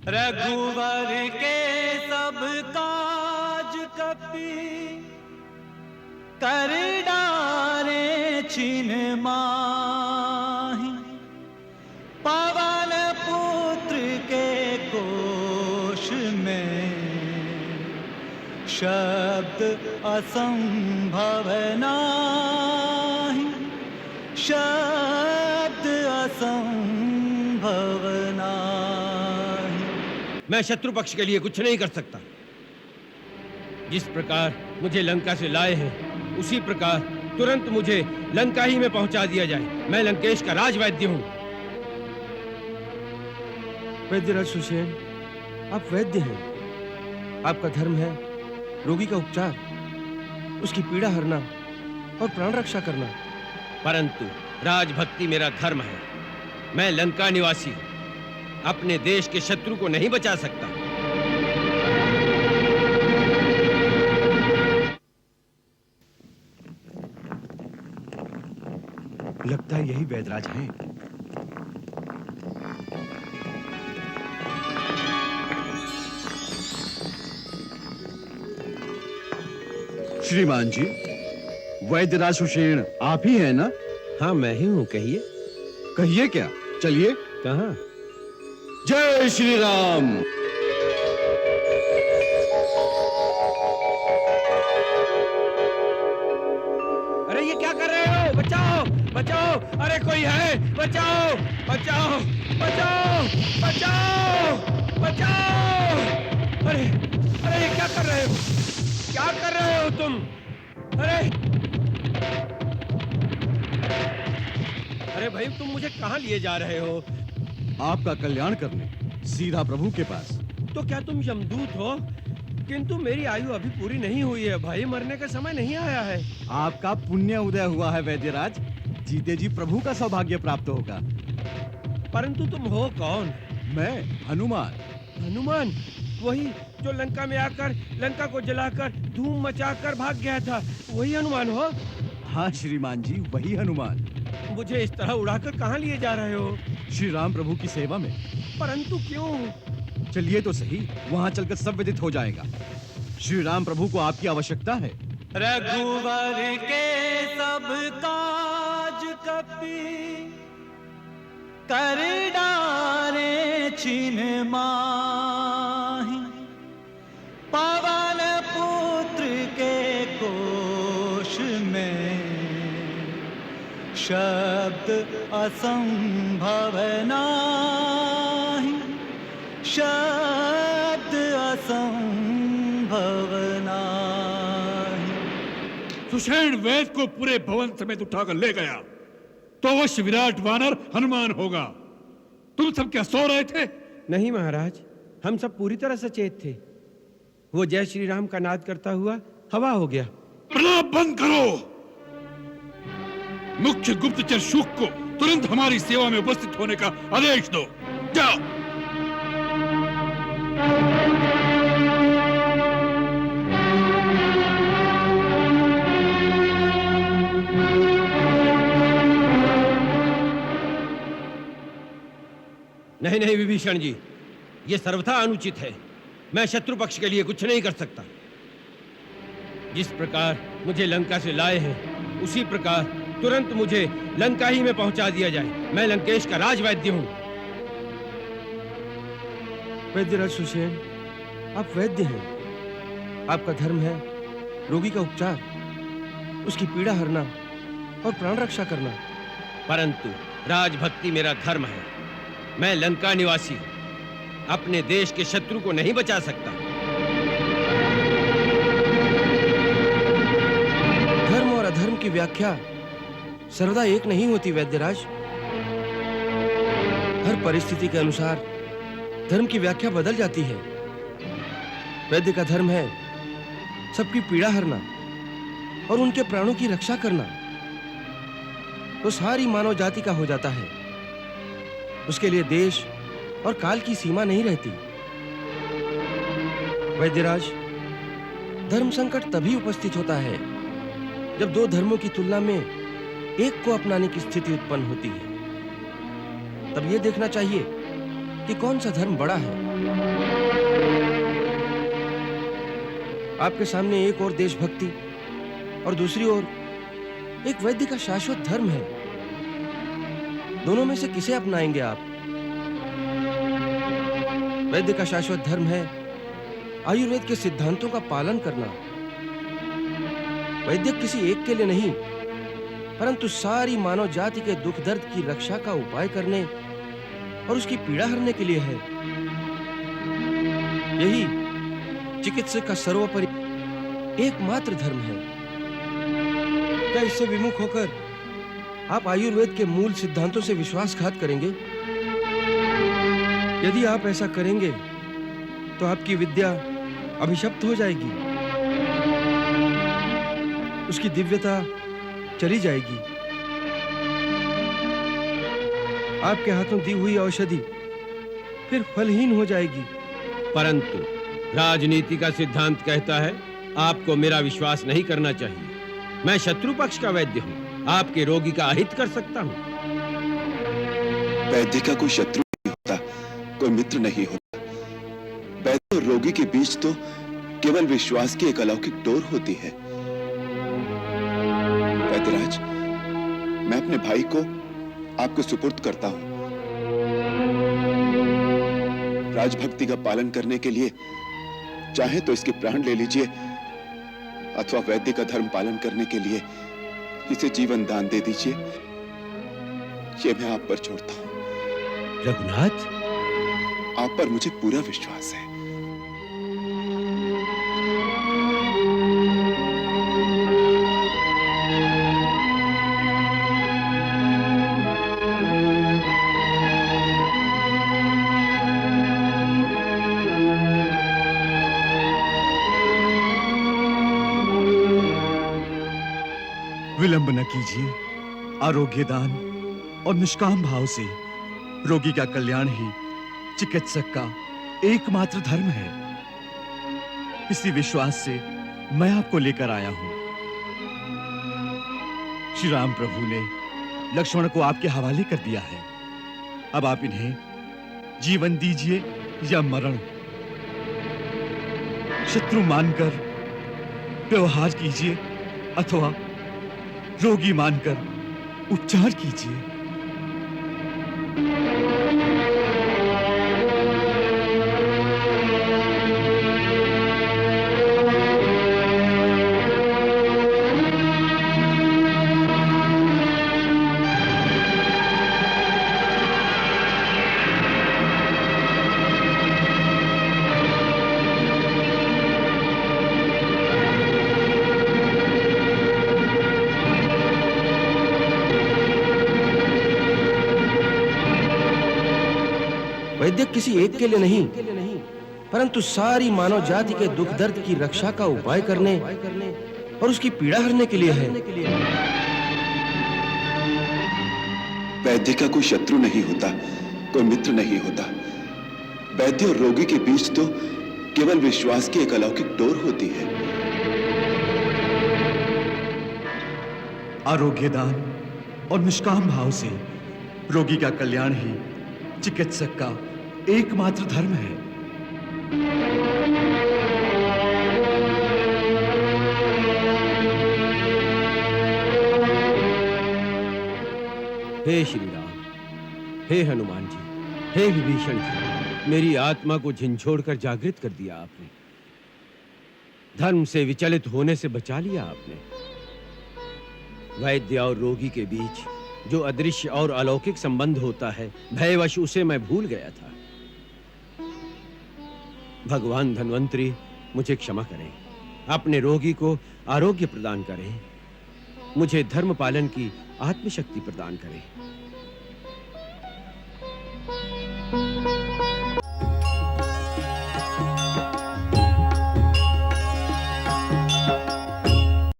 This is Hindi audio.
रघुवर के सब काज कपि कर डारे छिन माहि। पवन पुत्र के कोश में शब्द असंभव नाहि। शब्द असंभव नाहि। मैं शत्रु पक्ष के लिए कुछ नहीं कर सकता। जिस प्रकार मुझे लंका से लाए हैं उसी प्रकार तुरंत मुझे लंका ही में पहुंचा दिया जाए। मैं लंकेश का राजवैद्य हूं। वैद्यराज सुषेण, आप वैद्य हैं। आपका धर्म है रोगी का उपचार, उसकी पीड़ा हरना और प्राण रक्षा करना। परंतु राजभक्ति मेरा धर्म है। मैं लंका निवासी अपने देश के शत्रु को नहीं बचा सकता। लगता है यही वैद्यराज हैं। श्रीमान जी, वैद्यराज सुषेण आप ही हैं ना? हाँ, मैं ही हूं। कहिए। कहिए क्या? चलिए। कहाँ? जय श्री राम। अरे ये क्या कर रहे हो? बचाओ बचाओ! अरे कोई है? बचाओ बचाओ बचाओ बचाओ बचाओ! अरे अरे ये क्या कर रहे हो? क्या कर रहे हो तुम? अरे भाई, तुम मुझे कहाँ लिए जा रहे हो? आपका कल्याण करने, सीधा प्रभु के पास। तो क्या तुम यमदूत हो? किंतु मेरी आयु अभी पूरी नहीं हुई है भाई, मरने का समय नहीं आया है। आपका पुण्य उदय हुआ है वैद्यराज, जीते जी प्रभु का सौभाग्य प्राप्त होगा। परंतु तुम हो कौन? मैं हनुमान। हनुमान? वही जो लंका में आकर लंका को जलाकर धूम मचाकर भाग गया था, वही हनुमान हो? हाँ श्रीमान जी, वही हनुमान। मुझे इस तरह उड़ाकर कहाँ लिए जा रहे हो? श्री राम प्रभु की सेवा में। परंतु क्यों? चलिए तो सही, वहाँ चलकर सब विदित हो जाएगा। श्री राम प्रभु को आपकी आवश्यकता है। रघुवर के सब काज कपि कर डारे छिन माहि। पवन पुत्र के कोश में शब्द असंभव नाहि। शब्द असंभव नाहि। सुषेण वेद को पूरे भवन समेत उठाकर ले गया तो अवश्य विराट वानर हनुमान होगा। तुम सब क्या सो रहे थे? नहीं महाराज, हम सब पूरी तरह सचेत थे। वो जय श्री राम का नाद करता हुआ हवा हो गया। प्रलाप बंद करो। मुख्य गुप्तचर शुक को तुरंत हमारी सेवा में उपस्थित होने का आदेश दो। जाओ। नहीं नहीं विभीषण जी, ये सर्वथा अनुचित है। मैं शत्रु पक्ष के लिए कुछ नहीं कर सकता। जिस प्रकार मुझे लंका से लाए हैं उसी प्रकार तुरंत मुझे लंका ही में पहुंचा दिया जाए। मैं लंकेश का राजवैद्य हूं। वैद्यराज सुषेण, आप वैद्य हैं। आपका धर्म है रोगी का उपचार, उसकी पीड़ा हरना और प्राण रक्षा करना। परंतु राजभक्ति मेरा धर्म है। मैं लंका निवासी अपने देश के शत्रु को नहीं बचा सकता। धर्म और अधर्म की व्याख्या सर्वदा एक नहीं होती वैद्यराज। हर परिस्थिति के अनुसार धर्म की व्याख्या बदल जाती है। वैद्य का धर्म है सबकी पीड़ा हरना और उनके प्राणों की रक्षा करना। वो सारी मानव जाति का हो जाता है। उसके लिए देश और काल की सीमा नहीं रहती। वैद्यराज, धर्म संकट तभी उपस्थित होता है जब दो धर्मों की तुलना में एक को अपनाने की स्थिति उत्पन्न होती है। तब यह देखना चाहिए कि कौन सा धर्म बड़ा है। आपके सामने एक और देशभक्ति और दूसरी ओर एक वैद्य का शाश्वत धर्म है। दोनों में से किसे अपनाएंगे आप? वैद्य का शाश्वत धर्म है आयुर्वेद के सिद्धांतों का पालन करना। वैद्य किसी एक के लिए नहीं, परंतु सारी मानव जाति के दुख दर्द की रक्षा का उपाय करने और उसकी पीड़ा हरने के लिए है। यही चिकित्सक का सर्वोपरि एकमात्र धर्म है। क्या इससे विमुख होकर आप आयुर्वेद के मूल सिद्धांतों से विश्वासघात करेंगे? यदि आप ऐसा करेंगे तो आपकी विद्या अभिशप्त हो जाएगी, उसकी दिव्यता चली जाएगी। आपके हाथों दी हुई औषधि फिर फलहीन हो जाएगी। परंतु राजनीति का सिद्धांत कहता है आपको मेरा विश्वास नहीं करना चाहिए। मैं शत्रु पक्ष का वैद्य हूँ, आपके रोगी का अहित कर सकता हूँ। वैद्य का कोई शत्रु नहीं होता, कोई मित्र नहीं होता। वैद्य और रोगी के बीच तो केवल विश्वास की एक अलौकिक डोर होती है। वैद्यराज, मैं अपने भाई को आपको सुपुर्द करता हूं। राजभक्ति का पालन करने के लिए चाहे तो इसके प्राण ले लीजिए, अथवा वैद्य का धर्म पालन करने के लिए इसे जीवन दान दे दीजिए। ये मैं आप पर छोड़ता हूं। रघुनाथ, आप पर मुझे पूरा विश्वास है। विलंब न कीजिए। आरोग्य दान और निष्काम भाव से रोगी का कल्याण ही चिकित्सक का एकमात्र धर्म है। इसी विश्वास से मैं आपको लेकर आया हूं। श्री राम प्रभु ने लक्ष्मण को आपके हवाले कर दिया है। अब आप इन्हें जीवन दीजिए या मरण, शत्रु मानकर व्यवहार कीजिए अथवा रोगी मानकर उपचार कीजिए। वैद्य किसी एक के लिए नहीं, परंतु सारी मानव जाति के दुख दर्द की रक्षा का उपाय करने और उसकी पीड़ा हरने के लिए है। वैद्य का कोई शत्रु नहीं होता, कोई मित्र नहीं होता। वैद्य और रोगी के बीच तो केवल विश्वास की एक अलौकिक डोर होती है। आरोग्य दान और निष्काम भाव से रोगी का कल्याण ही चिकित्सक का एकमात्र धर्म है। हे श्री राम, हे हनुमान जी, हे विभीषण जी, मेरी आत्मा को झिंझोड़कर जागृत कर दिया आपने। धर्म से विचलित होने से बचा लिया आपने। वैद्य और रोगी के बीच जो अदृश्य और अलौकिक संबंध होता है, भयवश उसे मैं भूल गया था। भगवान धन्वंतरी मुझे क्षमा करें, अपने रोगी को आरोग्य प्रदान करें, मुझे धर्म पालन की आत्मशक्ति प्रदान करें।